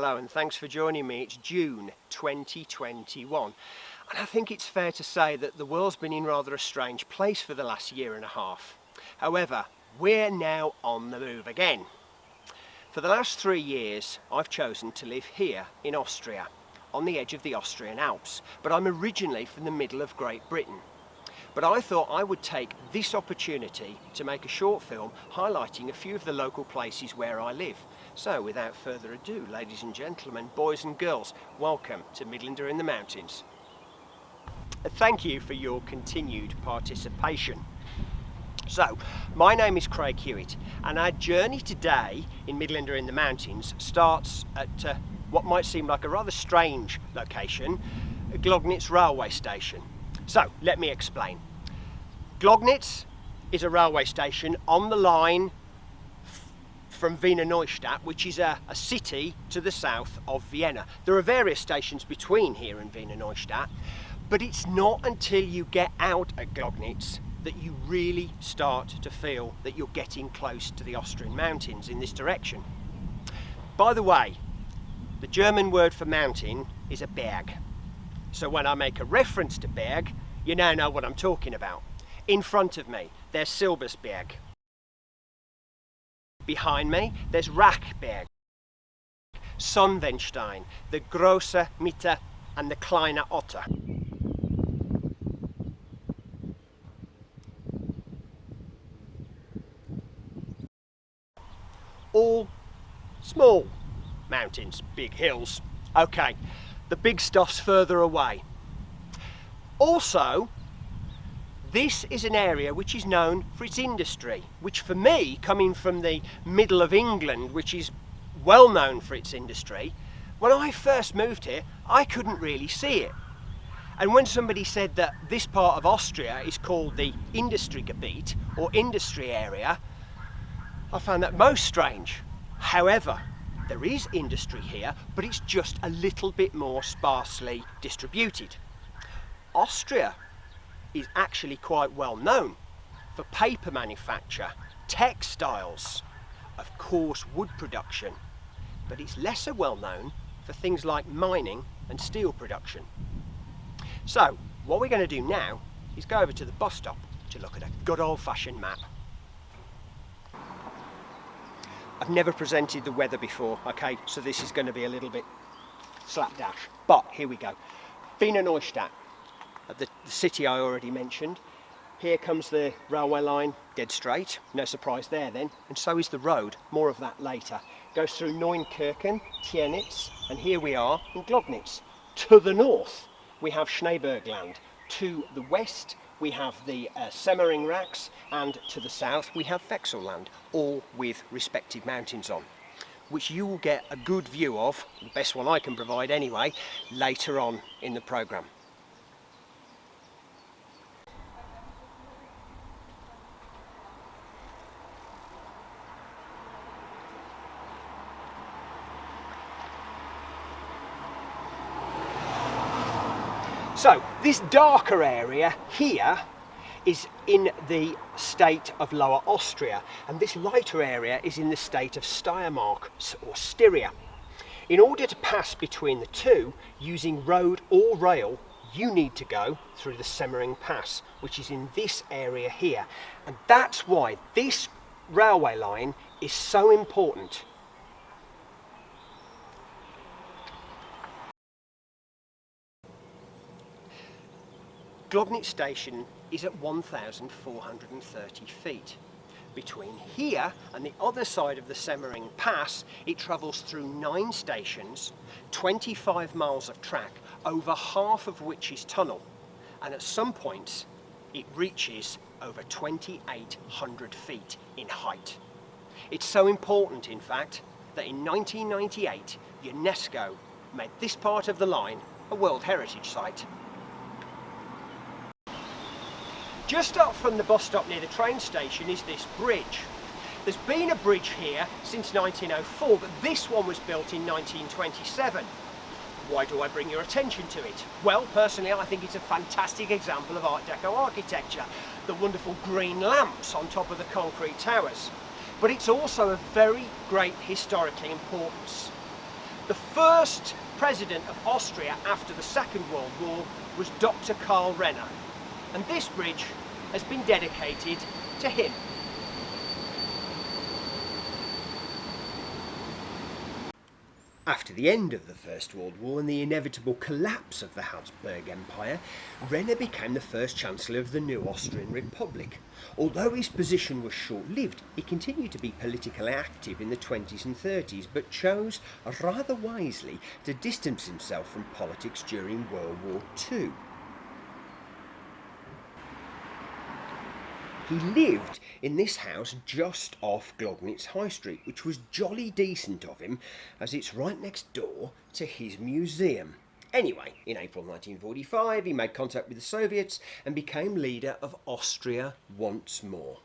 Hello and thanks for joining me. It's June 2021 and I think it's fair to say that the world's been in rather a strange place for the last year and a half. However, we're now on the move again. For the last 3 years I've chosen to live here in Austria, on the edge of the Austrian Alps, but I'm originally from the middle of Great Britain. But I thought I would take this opportunity to make a short film highlighting a few of the local places where I live. So without further ado, ladies and gentlemen, boys and girls, welcome to Midlander in the Mountains. Thank you for your continued participation. So, my name is Craig Hewitt and our journey today in Midlander in the Mountains starts at what might seem like a rather strange location, Gloggnitz railway station. So, let me explain. Gloggnitz is a railway station on the line from Wiener Neustadt, which is a city to the south of Vienna. There are various stations between here and Wiener Neustadt, but it's not until you get out at Gloggnitz that you really start to feel that you're getting close to the Austrian mountains in this direction. By the way, the German word for mountain is a Berg. So when I make a reference to Berg, you now know what I'm talking about. In front of me, there's Silbersberg. Behind me, there's Rachberg, Sonnenwendstein, the Große Mitte and the Kleine Otter. All small mountains, big hills. Okay, the big stuff's further away. Also, this is an area which is known for its industry, which for me, coming from the middle of England, which is well known for its industry, when I first moved here, I couldn't really see it. And when somebody said that this part of Austria is called the Industriegebiet, or industry area, I found that most strange. However, there is industry here, but it's just a little bit more sparsely distributed. Austria is actually quite well known for paper manufacture, textiles, of course wood production, but it's lesser well known for things like mining and steel production. So what we're going to do now is go over to the bus stop to look at a good old-fashioned map. I've never presented the weather before, okay, so this is going to be a little bit slapdash, but here we go. Wiener Neustadt, the city I already mentioned. Here comes the railway line, dead straight, no surprise there then, and so is the road, more of that later. Goes through Neunkirchen, Tiernitz, and here we are in Gloggnitz. To the north we have Schneebergland, to the west we have the Semmering Pass, and to the south we have Vexelland, all with respective mountains on, which you will get a good view of, the best one I can provide anyway, later on in the programme. So this darker area here is in the state of Lower Austria, and this lighter area is in the state of Steiermark or Styria. In order to pass between the two using road or rail, you need to go through the Semmering Pass, which is in this area here, and that's why this railway line is so important. Gloggnitz station is at 1,430 feet. Between here and the other side of the Semmering Pass, it travels through 9 stations, 25 miles of track, over half of which is tunnel, and at some points it reaches over 2,800 feet in height. It's so important, in fact, that in 1998 UNESCO made this part of the line a World Heritage Site. Just up from the bus stop near the train station is this bridge. There's been a bridge here since 1904, but this one was built in 1927. Why do I bring your attention to it? Well, personally, I think it's a fantastic example of Art Deco architecture. The wonderful green lamps on top of the concrete towers. But it's also of very great historical importance. The first president of Austria after the Second World War was Dr. Karl Renner, and this bridge has been dedicated to him. After the end of the First World War and the inevitable collapse of the Habsburg Empire, Renner became the first Chancellor of the new Austrian Republic. Although his position was short-lived, he continued to be politically active in the 20s and 30s, but chose, rather wisely, to distance himself from politics during World War II. He lived in this house just off Gloggnitz High Street, which was jolly decent of him, as it's right next door to his museum. Anyway, in April 1945, he made contact with the Soviets and became leader of Austria once more.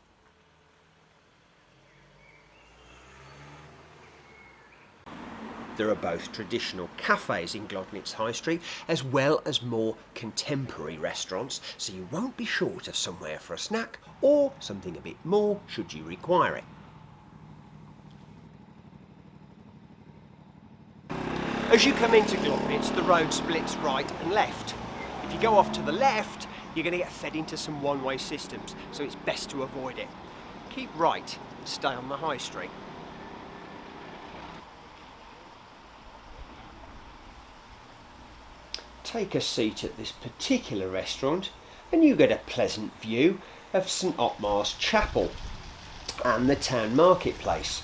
There are both traditional cafes in Gloggnitz High Street as well as more contemporary restaurants, so you won't be short of somewhere for a snack or something a bit more should you require it. As you come into Gloggnitz, the road splits right and left. If you go off to the left, you're going to get fed into some one-way systems, so it's best to avoid it. Keep right and stay on the high street. Take a seat at this particular restaurant and you get a pleasant view of St Ottmar's Chapel and the town marketplace.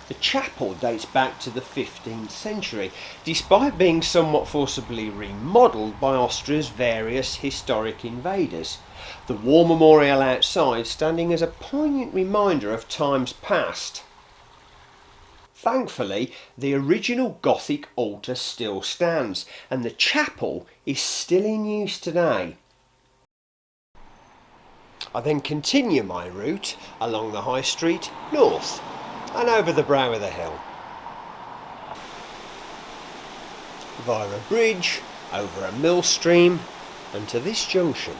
The chapel dates back to the 15th century, despite being somewhat forcibly remodelled by Austria's various historic invaders. The war memorial outside standing as a poignant reminder of times past. Thankfully, the original Gothic altar still stands, and the chapel is still in use today. I then continue my route along the high street north and over the brow of the hill, via a bridge, over a mill stream, and to this junction.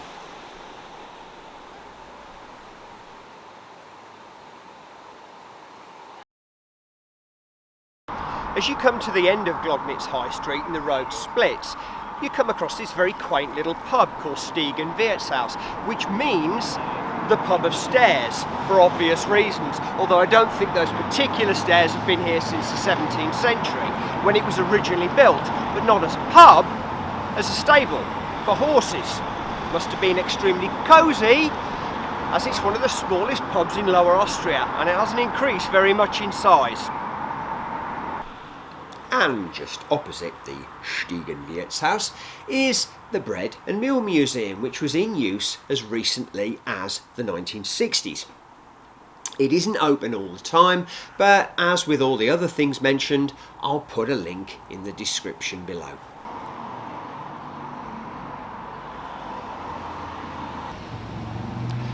As you come to the end of Gloggnitz High Street and the road splits, you come across this very quaint little pub called Stiegen Wirtshaus, which means the pub of stairs, for obvious reasons, although I don't think those particular stairs have been here since the 17th century, when it was originally built, but not as a pub, as a stable for horses. Must have been extremely cosy, as it's one of the smallest pubs in Lower Austria, and it hasn't increased very much in size. And just opposite the Stiegen Wirtshaus is the Bread and Meal Museum, which was in use as recently as the 1960s. It isn't open all the time, but as with all the other things mentioned, I'll put a link in the description below.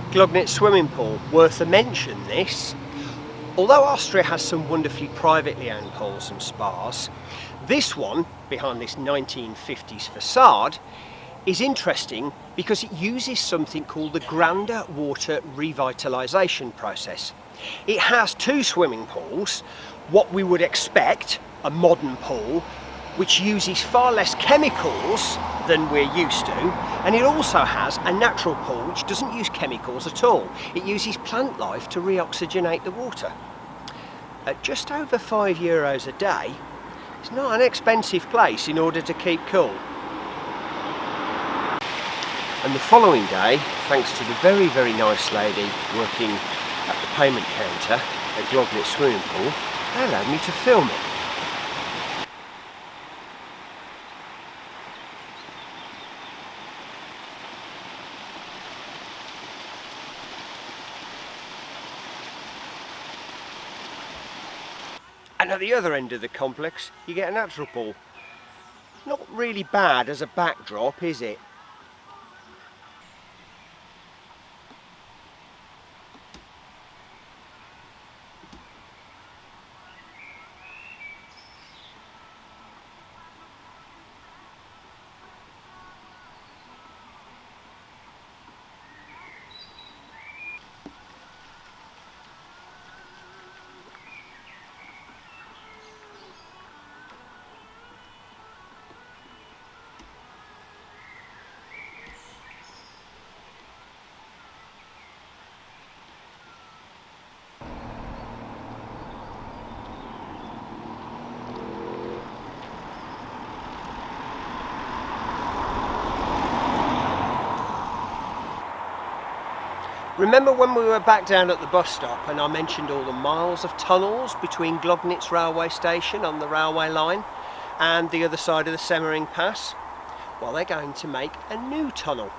Gloggnitz swimming pool, worth a mention this. Although Austria has some wonderfully privately owned pools and spas, this one, behind this 1950s facade, is interesting because it uses something called the groundwater revitalisation process. It has two swimming pools, what we would expect, a modern pool, which uses far less chemicals than we're used to, and it also has a natural pool which doesn't use chemicals at all. It uses plant life to reoxygenate the water. At just over €5 a day, it's not an expensive place in order to keep cool. And the following day, thanks to the very, very nice lady working at the payment counter at Gloggnitz swimming pool, they allowed me to film it. And at the other end of the complex, you get a natural pool. Not really bad as a backdrop, is it? Remember when we were back down at the bus stop and I mentioned all the miles of tunnels between Gloggnitz railway station on the railway line and the other side of the Semmering Pass? Well, they're going to make a new tunnel.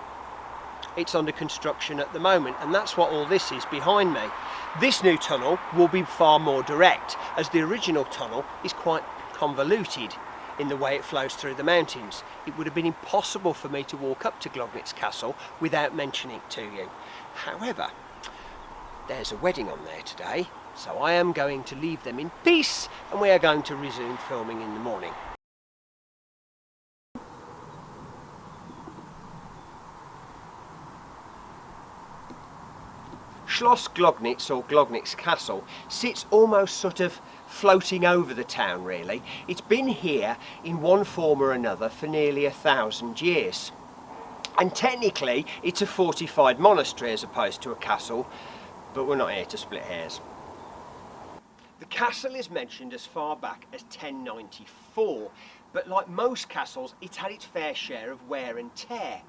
It's under construction at the moment, and that's what all this is behind me. This new tunnel will be far more direct, as the original tunnel is quite convoluted in the way it flows through the mountains. It would have been impossible for me to walk up to Gloggnitz Castle without mentioning it to you. However, there's a wedding on there today, so I am going to leave them in peace, and we are going to resume filming in the morning. Schloss Gloggnitz, or Gloggnitz Castle, sits almost sort of floating over the town really. It's been here in one form or another for nearly 1,000 years. And technically it's a fortified monastery as opposed to a castle, but we're not here to split hairs. The castle is mentioned as far back as 1094, but like most castles, it's had its fair share of wear and tear,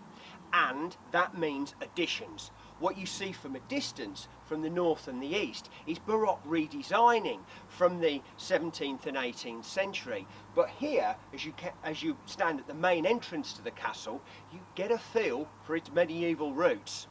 and that means additions. What you see from a distance, from the north and the east, is Baroque redesigning from the 17th and 18th century. But here, as you stand at the main entrance to the castle, you get a feel for its medieval roots.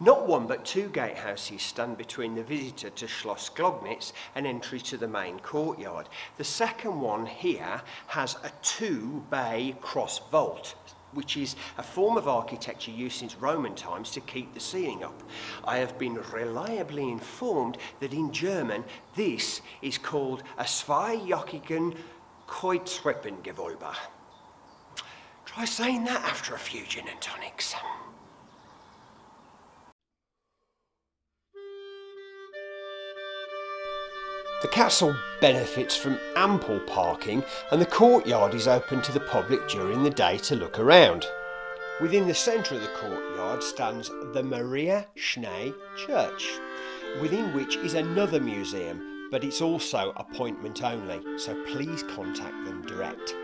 Not one but two gatehouses stand between the visitor to Schloss Gloggnitz and entry to the main courtyard. The second one here has a two-bay cross vault, which is a form of architecture used since Roman times to keep the ceiling up. I have been reliably informed that in German this is called a zweijochigen Kreuzrippengewölbe. Try saying that after a few gin and tonics. The castle benefits from ample parking, and the courtyard is open to the public during the day to look around. Within the centre of the courtyard stands the Maria Schnee Church, within which is another museum, but it's also appointment only, so please contact them direct.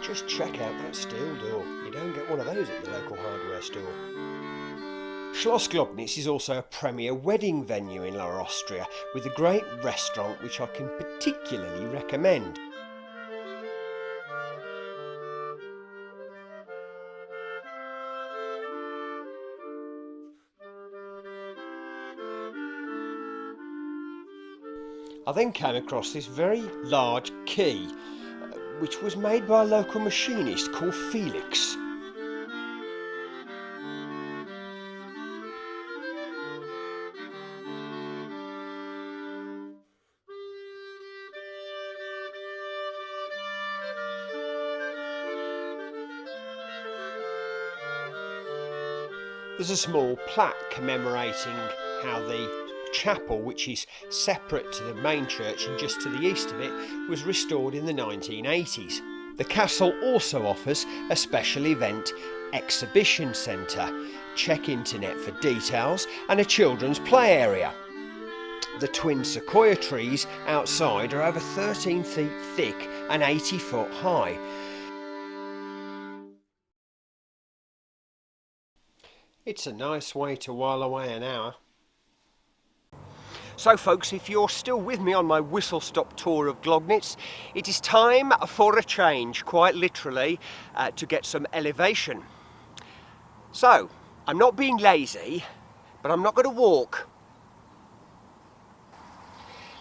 Just check out that steel door. You don't get one of those at the local hardware store. Schloss Gloggnitz is also a premier wedding venue in Lower Austria, with a great restaurant which I can particularly recommend. I then came across this very large key, which was made by a local machinist called Felix. There's a small plaque commemorating how the chapel, which is separate to the main church and just to the east of it, was restored in the 1980s. The castle also offers a special event exhibition centre. Check internet for details, and a children's play area. The twin sequoia trees outside are over 13 feet thick and 80 foot high. It's a nice way to while away an hour. So folks, if you're still with me on my whistle-stop tour of Gloggnitz, it is time for a change, quite literally, to get some elevation. So, I'm not being lazy, but I'm not going to walk.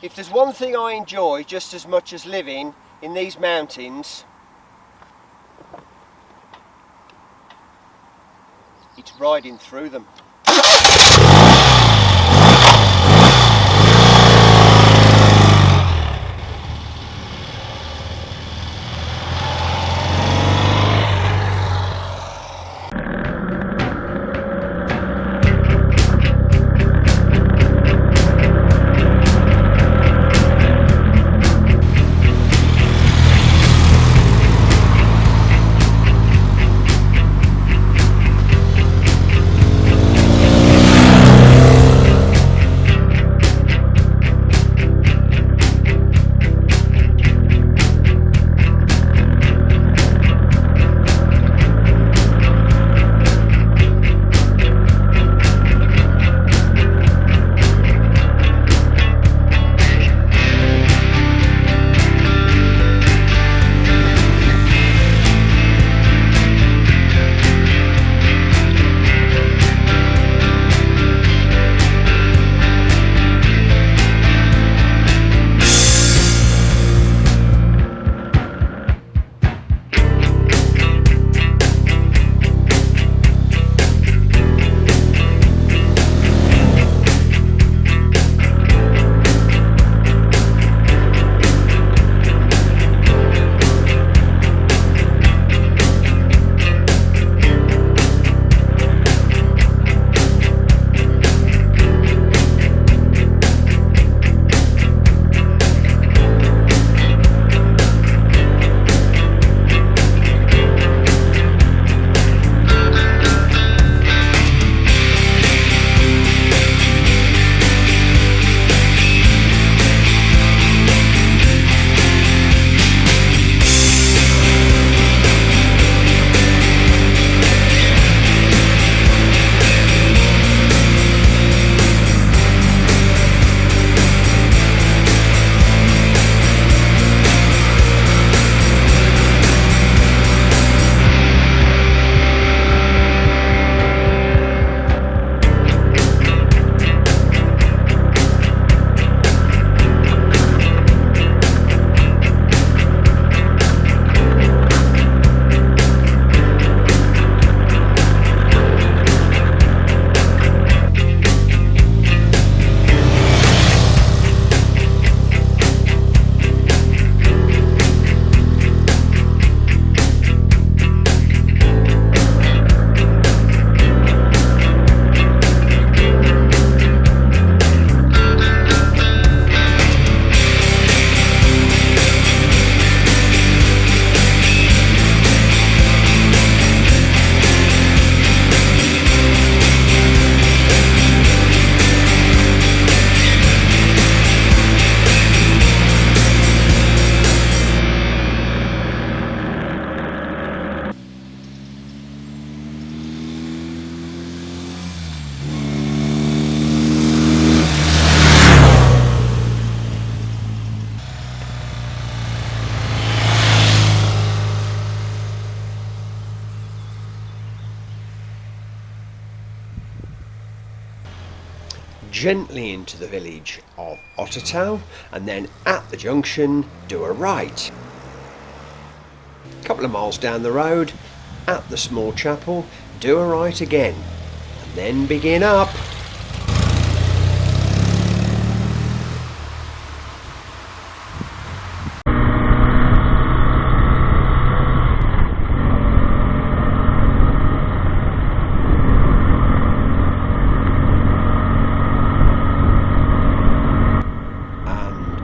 If there's one thing I enjoy just as much as living in these mountains, it's riding through them. gently into the village of Ottertal, and then at the junction do a right. A couple of miles down the road, at the small chapel, do a right again, and then begin up.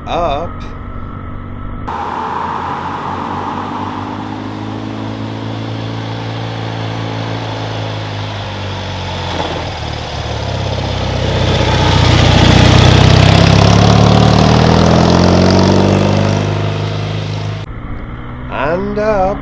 Up. And up.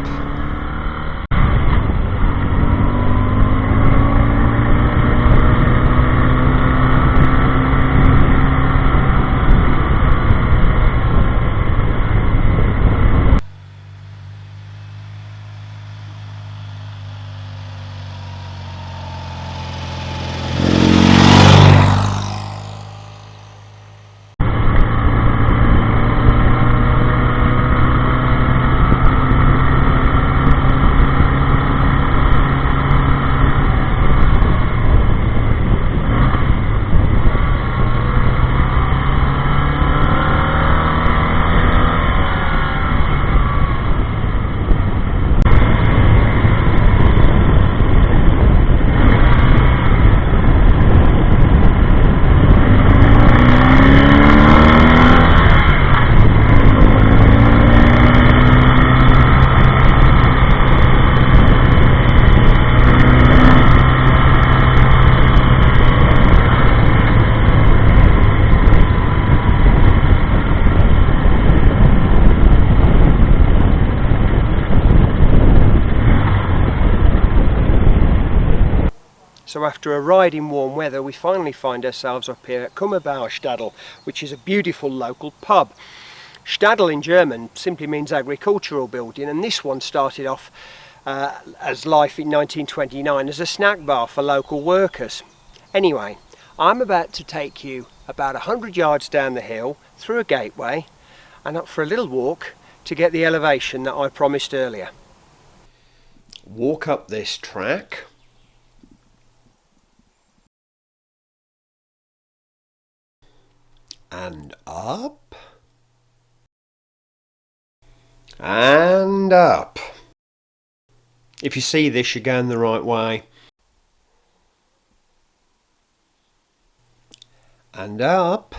So after a ride in warm weather, we finally find ourselves up here at Kummerbauerstadel, which is a beautiful local pub. Stadel in German simply means agricultural building, and this one started off as life in 1929 as a snack bar for local workers. Anyway, I'm about to take you about 100 yards down the hill, through a gateway, and up for a little walk to get the elevation that I promised earlier. Walk up this track. And up. And up. If you see this, you're going the right way. And up.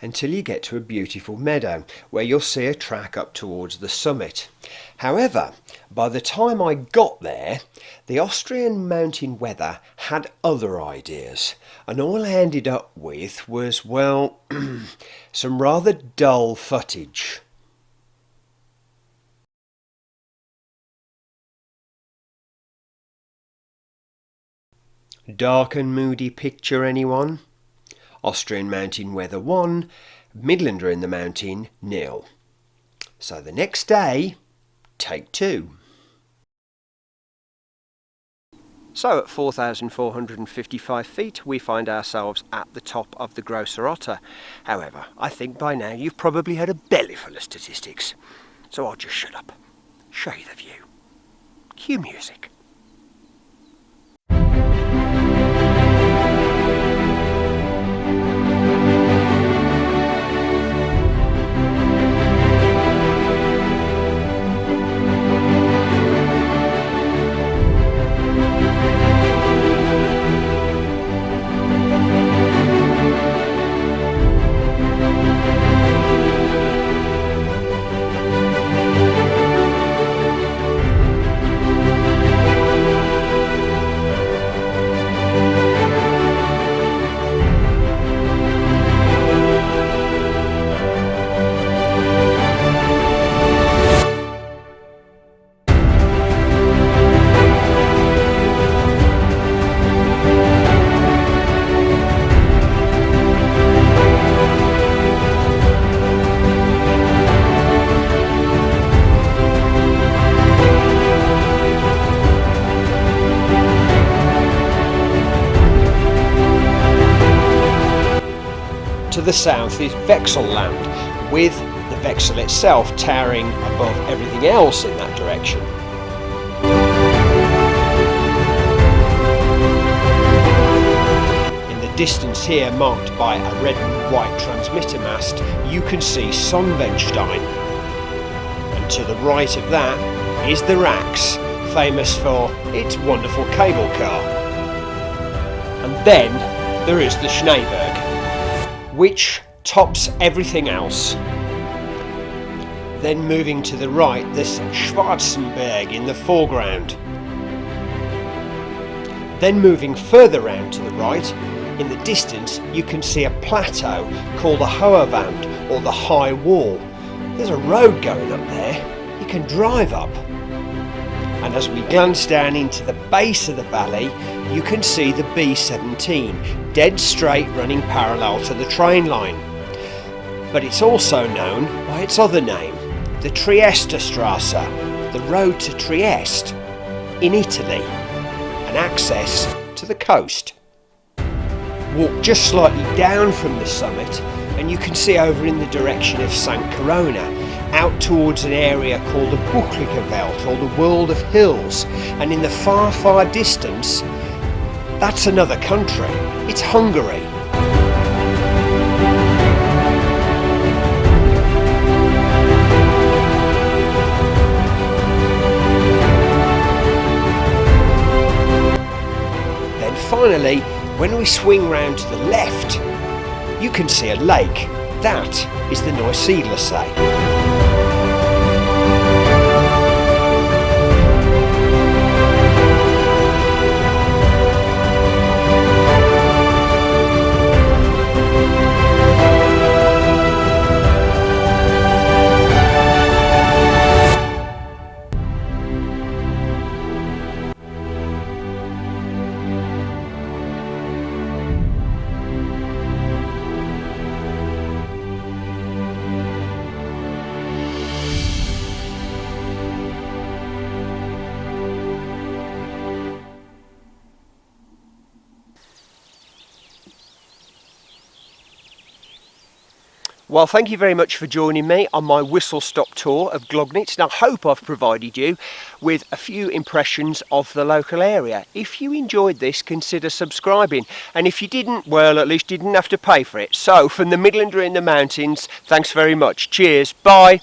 Until you get to a beautiful meadow where you'll see a track up towards the summit. However, by the time I got there, the Austrian mountain weather had other ideas, and all I ended up with was, well, some rather dull footage. Dark and moody picture, anyone? Austrian mountain weather 1, Midlander in the mountain 0. So the next day, take 2. So at 4,455 feet, we find ourselves at the top of the Grosser Otter. However, I think by now you've probably had a bellyful of statistics. So I'll just shut up, show you the view. Cue music. the south is Vexelland, with the Vexel itself towering above everything else in that direction. In the distance here, marked by a red and white transmitter mast, you can see Sonnenwendstein. And to the right of that is the Rax, famous for its wonderful cable car. And then there is the Schneeberg, which tops everything else. Then moving to the right, there's Schwarzenberg in the foreground. Then moving further round to the right, in the distance you can see a plateau called the Hohe Wand, or the High Wall. There's a road going up there, you can drive up. And as we glance down into the base of the valley, you can see the B17, dead straight running parallel to the train line. But it's also known by its other name, the Triestestrasse, the road to Trieste, in Italy, and access to the coast. Walk just slightly down from the summit and you can see over in the direction of St. Corona, out towards an area called the Buchliche Welt, or the World of Hills, and in the far, far distance, that's another country. It's Hungary. Then finally, when we swing round to the left, you can see a lake. That is the Neusiedlersee. Well, thank you very much for joining me on my whistle-stop tour of Gloggnitz, and I hope I've provided you with a few impressions of the local area. If you enjoyed this, consider subscribing, and if you didn't, well, at least you didn't have to pay for it. So, from the Midlander in the mountains, thanks very much. Cheers, bye!